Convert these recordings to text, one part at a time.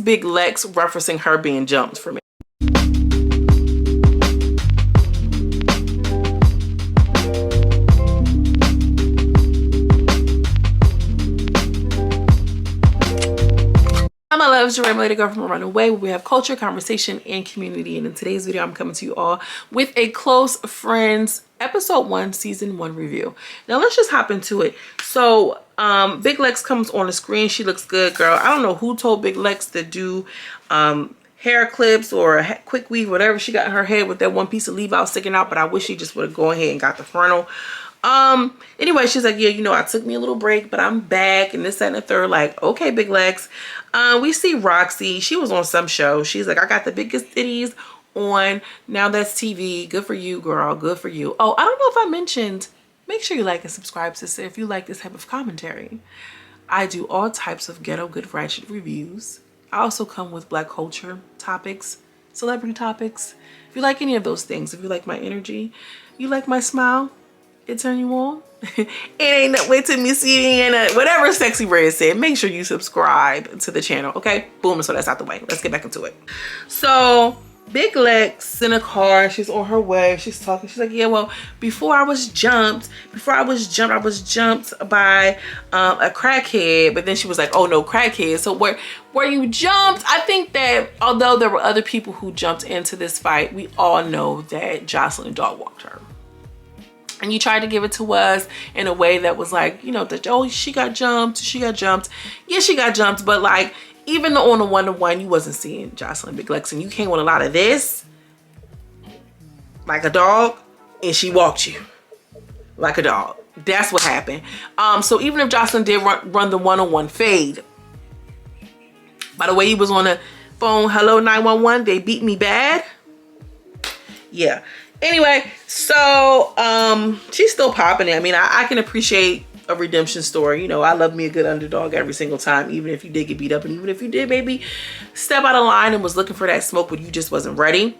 Big Lex referencing her being jumped for me. My loves, your lady girl from around the way, where we have culture, conversation, and community. And in today's video, I'm coming to you all with a Close Friends episode 1 season 1 review. Now let's just hop into it. So Big Lex comes on the screen. She looks good, girl. I don't know who told Big Lex to do hair clips or a quick weave, whatever she got in her head with that one piece of leave out sticking out, but I wish she just would have gone ahead and got the frontal. Anyway, she's like, yeah, you know, I took me a little break, but I'm back, and this, that, and the third. Like, okay, Big Lex. We see Roxy. She was on some show. She's like, I got the biggest titties on Now That's TV. Good for you, girl. Good for you. Oh, I don't know if I mentioned, make sure you like and subscribe, sister, if you like this type of commentary. I do all types of ghetto good ratchet reviews. I also come with black culture topics, celebrity topics. If you like any of those things, if you like my energy, you like my smile, it turn you on. It ain't no way to me seeing whatever Sexy Red said. Make sure you subscribe to the channel, okay? Boom, so that's out the way. Let's get back into it. So Big Lex in a car, she's on her way, she's talking, she's like, yeah, well, before I was jumped by a crackhead. But then she was like, oh no, crackhead. So where you jumped, I think that although there were other people who jumped into this fight, we all know that Joseline dog walked her. And you tried to give it to us in a way that was like, you know, that, oh, she got jumped. Yeah, she got jumped. But like, even on a one-to-one, you wasn't seeing Joseline Big Lex. And you came with a lot of this, like a dog, and she walked you like a dog. That's what happened. So even if Joseline did run the one-on-one fade, by the way, he was on the phone, hello, 911, they beat me bad. Yeah. Anyway, so she's still popping it. I mean, I can appreciate a redemption story. You know, I love me a good underdog every single time, even if you did get beat up, and even if you did maybe step out of line and was looking for that smoke, but you just wasn't ready.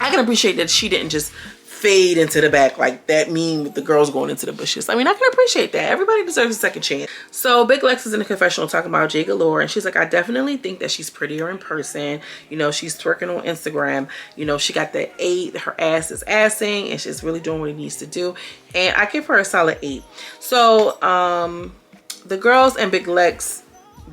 I can appreciate that she didn't just fade into the back like that meme with the girls going into the bushes. I mean, I can appreciate that. Everybody deserves a second chance. So Big Lex is in the confessional talking about Jae Galore, and she's like, I definitely think that she's prettier in person. You know, she's twerking on Instagram. You know, she got the 8, her ass is assing, and she's really doing what it needs to do. And I give her a solid 8. So the girls and Big Lex,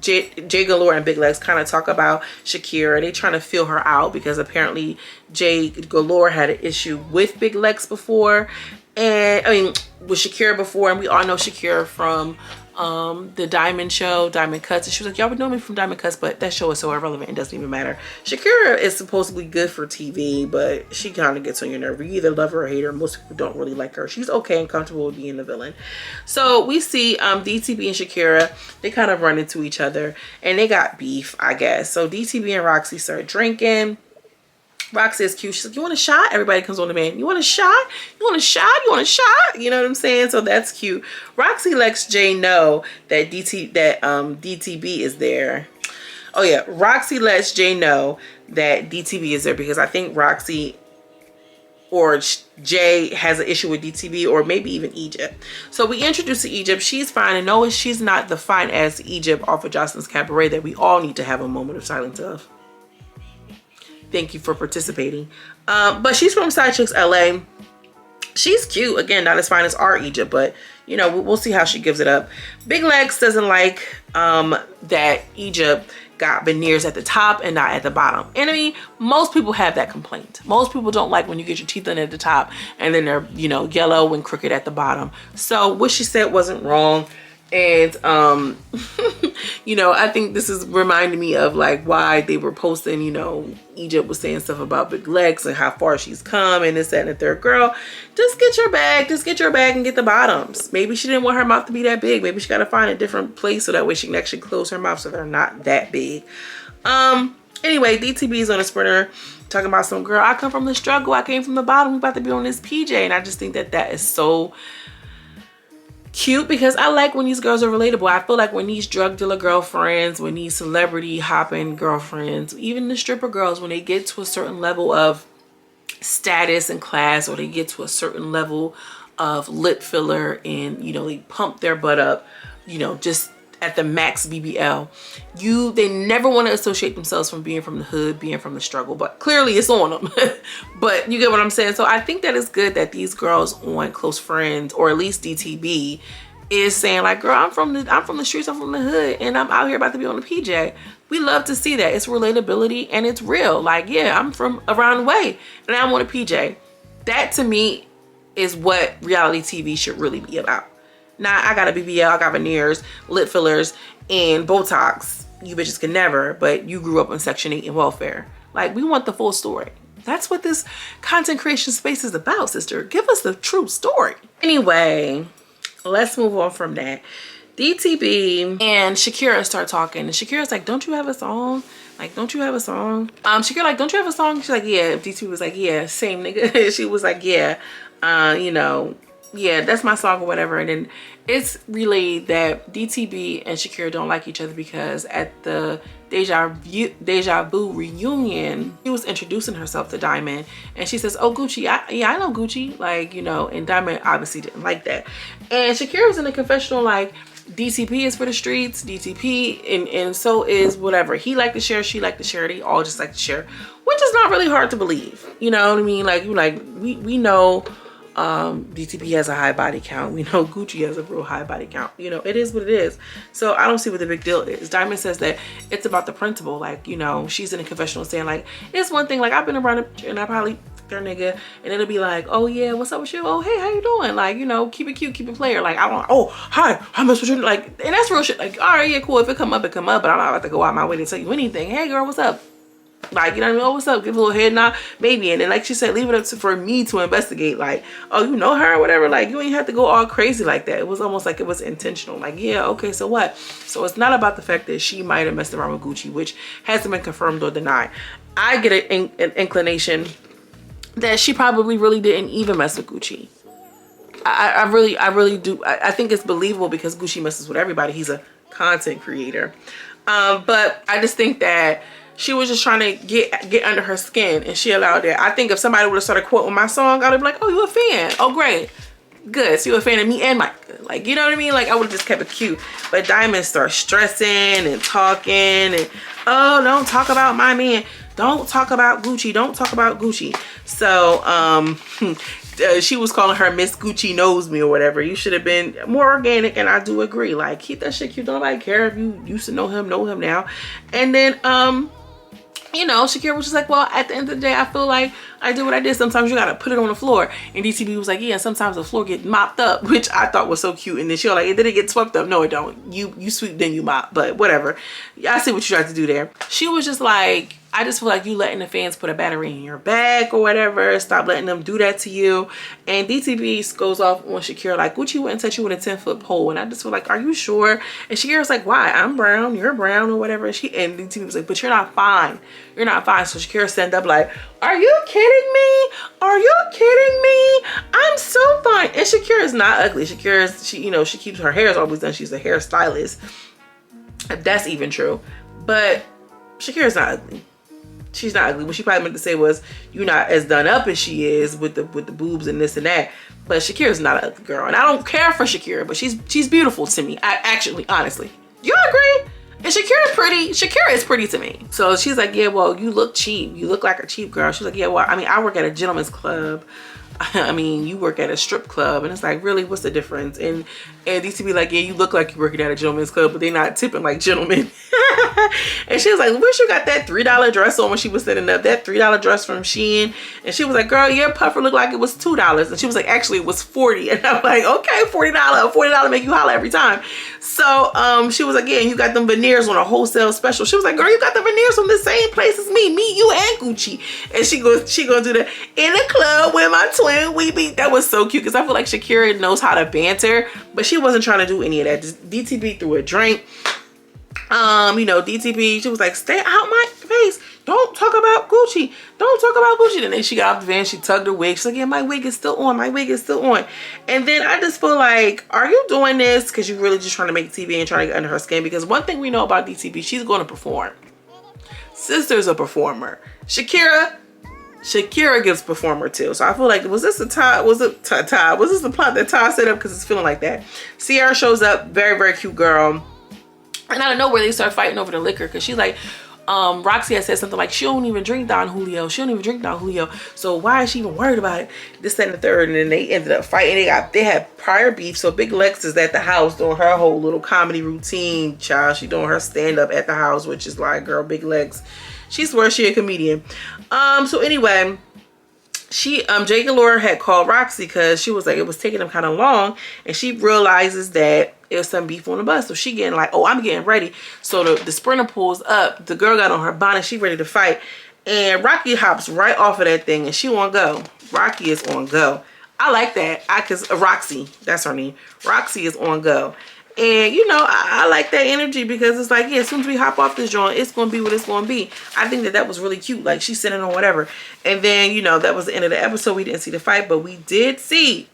Jae Galore and Big Lex, kind of talk about Shakira. They trying to feel her out because apparently Jae Galore had an issue with Big Lex before, and I mean with Shakira before, and we all know Shakira from the Diamond show, Diamond Cuts, and she was like, y'all would know me from Diamond Cuts, but that show is so irrelevant, it doesn't even matter. Shakira is supposedly good for TV, but she kind of gets on your nerve. You either love her or hate her. Most people don't really like her. She's okay and comfortable with being the villain. So we see DTB and Shakira, they kind of run into each other, and they got beef, I guess. So DTB and Roxy start drinking. Roxy is cute. She's like, you want a shot? Everybody comes on the man. You want a shot? You want a shot? You want a shot? You know what I'm saying? So that's cute. Roxy lets Jay know that DTB is there. Oh yeah, Roxy lets Jay know that DTB is there because I think Roxy or Jay has an issue with DTB, or maybe even Egypt. So we introduce to Egypt. She's fine, and no, she's not the fine ass Egypt off of Joseline's Cabaret that we all need to have a moment of silence of. Thank you for participating. But she's from Side Chicks LA. She's cute. Again, not as fine as our Egypt, but you know, we'll see how she gives it up. Big Lex doesn't like that Egypt got veneers at the top and not at the bottom. And I mean, most people have that complaint. Most people don't like when you get your teeth done at the top and then they're, you know, yellow and crooked at the bottom. So what she said wasn't wrong. And you know, I think this is reminding me of like why they were posting, you know, Egypt was saying stuff about Big Lex and how far she's come and this, that, and the third. Girl, just get your bag and get the bottoms. Maybe she didn't want her mouth to be that big. Maybe she got to find a different place so that way she can actually close her mouth so they're not that big. Anyway, DTB is on a sprinter talking about some girl, I come from the struggle, I came from the bottom, we about to be on this PJ. And I just think that that is so cute because I like when these girls are relatable. I feel like when these drug dealer girlfriends, when these celebrity hopping girlfriends, even the stripper girls, when they get to a certain level of status and class, or they get to a certain level of lip filler and, you know, they pump their butt up, you know, just at the max BBL. They never want to associate themselves from being from the hood, being from the struggle, but clearly it's on them. But you get what I'm saying? So I think that it's good that these girls on Close Friends, or at least DTB, is saying like, girl, I'm from the streets, I'm from the hood, and I'm out here about to be on the PJ. We love to see that. It's relatability and it's real. Like, yeah, I'm from around the way and I'm on a PJ. That to me is what reality TV should really be about. Now, I got a BBL, I got veneers, lip fillers, and Botox. You bitches can never, but you grew up on Section 8 and welfare. Like, we want the full story. That's what this content creation space is about, sister. Give us the true story. Anyway, let's move on from that. DTB and Shakira start talking, and Shakira's like, don't you have a song? Like, don't you have a song? Shakira like, don't you have a song? She's like, yeah. DTB was like, yeah, same nigga. She was like, yeah, you know, yeah, that's my song or whatever. And then it's relayed that DTB and Shakira don't like each other because at the Deja Vu reunion, she was introducing herself to Diamond, and she says, oh, Gucci, I know Gucci, like, you know, and Diamond obviously didn't like that. And Shakira was in the confessional like, DTP is for the streets, DTP, and so is whatever. He liked to share, she liked to share, they all just like to share, which is not really hard to believe. You know what I mean? Like, we know DTP has a high body count. We know Gucci has a real high body count. You know, it is what it is. So I don't see what the big deal is. Diamond says that it's about the principle. Like, you know, she's in a confessional saying like, it's one thing, like I've been around and I probably their nigga, and it'll be like, oh yeah, what's up with you? Oh hey, how you doing? Like, you know, keep it cute, keep it player. Like, I don't, oh hi, I mess with you. Like, and that's real shit. Like, all right, yeah, cool. If it come up, it come up. But I'm not about to go out my way to tell you anything. Hey girl, what's up? Like, you know what I mean? Oh, what's up? Give a little head nod, maybe. And then, like she said, leave it up for me to investigate. Like, oh, you know her or whatever. Like, you ain't have to go all crazy like that. It was almost like it was intentional. Like, yeah, okay, so what? So it's not about the fact that she might have messed around with Gucci, which hasn't been confirmed or denied. I get an inclination that she probably really didn't even mess with Gucci. I really do. I think it's believable because Gucci messes with everybody. He's a content creator. But I just think that she was just trying to get under her skin, and she allowed that. I think if somebody would have started quoting my song, I would be like, oh, you a fan? Oh, great. Good. So you a fan of me and Mike. Like, you know what I mean? Like, I would have just kept it cute. But Diamond starts stressing and talking and, oh, don't talk about my man. Don't talk about Gucci. Don't talk about Gucci. So, she was calling her Miss Gucci Knows Me or whatever. You should have been more organic, and I do agree. Like, keep that shit cute. Don't nobody care if you used to know him now. And then, you know, Shakira was just like, well, at the end of the day, I feel like I did what I did. Sometimes you gotta put it on the floor. And DTB was like, yeah, sometimes the floor get mopped up, which I thought was so cute. And then she was like, did it get swept up? No, it don't. You sweep, then you mop. But whatever. I see what you tried to do there. She was just like, I just feel like you letting the fans put a battery in your back or whatever. Stop letting them do that to you. And DTB goes off on Shakira like, Gucci wouldn't touch you with a 10-foot pole. And I just feel like, are you sure? And Shakira's like, why? I'm brown, you're brown or whatever. And DTB was like, but you're not fine. You're not fine. So Shakira stand up like, are you kidding me? Are you kidding me? I'm so fine. And Shakira is not ugly. She keeps her hair is always done. She's a hairstylist. If that's even true. But Shakira's not ugly. She's not ugly. What she probably meant to say was, you're not as done up as she is with the boobs and this and that. But Shakira's not an ugly girl. And I don't care for Shakira, but she's beautiful to me. I actually, honestly. You agree? And Shakira's pretty. Shakira is pretty to me. So she's like, yeah, well, you look cheap. You look like a cheap girl. She's like, yeah, well, I mean, I work at a gentleman's club. I mean, you work at a strip club. And it's like, really, what's the difference? And these to be like, yeah, you look like you're working at a gentleman's club, but they're not tipping like gentlemen. And she was like, wish you got that $3 dress on when she was setting up. That $3 dress from Shein. And she was like, girl, your puffer looked like it was $2. And she was like, actually, it was $40. And I'm like, okay, $40 make you holler every time. So she was like, yeah, and you got them veneers on a wholesale special. She was like, girl, you got the veneers from the same place as me, you and Gucci. And she gonna do that in the club with my twin. That was so cute because I feel like Shakira knows how to banter, but she wasn't trying to do any of that. Just DTB threw a drink. You know, DTB, she was like, stay out my face. Don't talk about Gucci. Don't talk about Gucci. And then she got off the van, she tugged her wig. She's like, yeah, my wig is still on. My wig is still on. And then I just feel like, are you doing this because you're really just trying to make TV and trying to get under her skin? Because one thing we know about DTB, she's going to perform. Sister's a performer. Shakira gives performer too. So I feel like, was this the Todd? Was this the plot that Todd set up? Because it's feeling like that. Sierra shows up, very, very cute girl. And out of nowhere, they start fighting over the liquor because she's like, Roxy had said something like, she don't even drink Don Julio. She don't even drink Don Julio. So why is she even worried about it? This, that, and the third. And then they ended up fighting. They had prior beef. So Big Lex is at the house doing her whole little comedy routine, child. She doing her stand-up at the house, which is like, girl, Big Lex, she swears she a comedian. So anyway, Jae Galore had called Roxy because she was like, it was taking them kind of long. And she realizes that it was some beef on the bus. So she getting like, oh, I'm getting ready. So the sprinter pulls up. The girl got on her bonnet. She ready to fight. And Rocky hops right off of that thing and she on go. Rocky is on go. I like that. Cause Roxy, that's her name. Roxy is on go. And you know, I like that energy because it's like, yeah, as soon as we hop off this joint, it's going to be what it's going to be. I think that was really cute. Like she's sitting on whatever. And then, you know, that was the end of the episode. We didn't see the fight, but we did see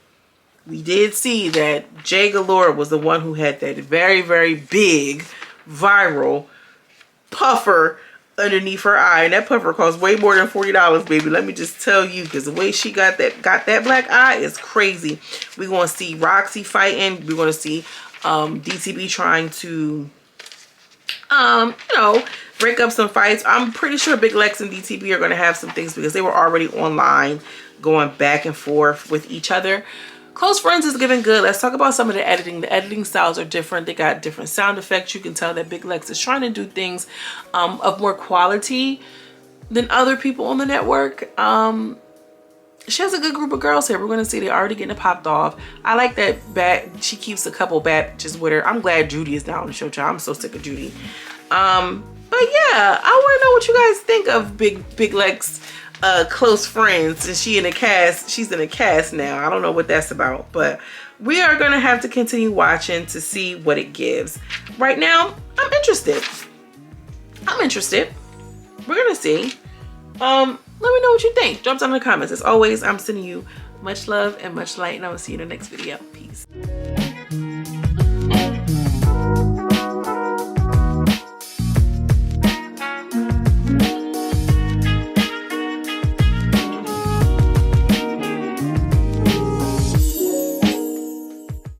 that Jae Galore was the one who had that very, very big viral puffer underneath her eye. And that puffer costs way more than $40, baby. Let me just tell you, because the way she got that black eye is crazy. We're going to see Roxy fighting. We're going to see DTB trying to, you know, break up some fights. I'm pretty sure Big Lex and DTB are going to have some things because they were already online going back and forth with each other. Close Friends is giving good. Let's talk about some of the editing. The editing styles are different. They got different sound effects. You can tell that Big Lex is trying to do things of more quality than other people on the network. She has a good group of girls here. We're going to see they're already getting it popped off. I like that she keeps a couple bad bitches with her. I'm glad Judy is down on the show, child. I'm so sick of Judy. But yeah, I want to know what you guys think of Big Lex Close Friends. And she's in a cast now. I don't know what that's about, but we are going to have to continue watching to see what it gives. Right now, I'm interested. We're going to see. Let me know what you think. Drop down in the comments. As always, I'm sending you much love and much light, and I will see you in the next video. Peace.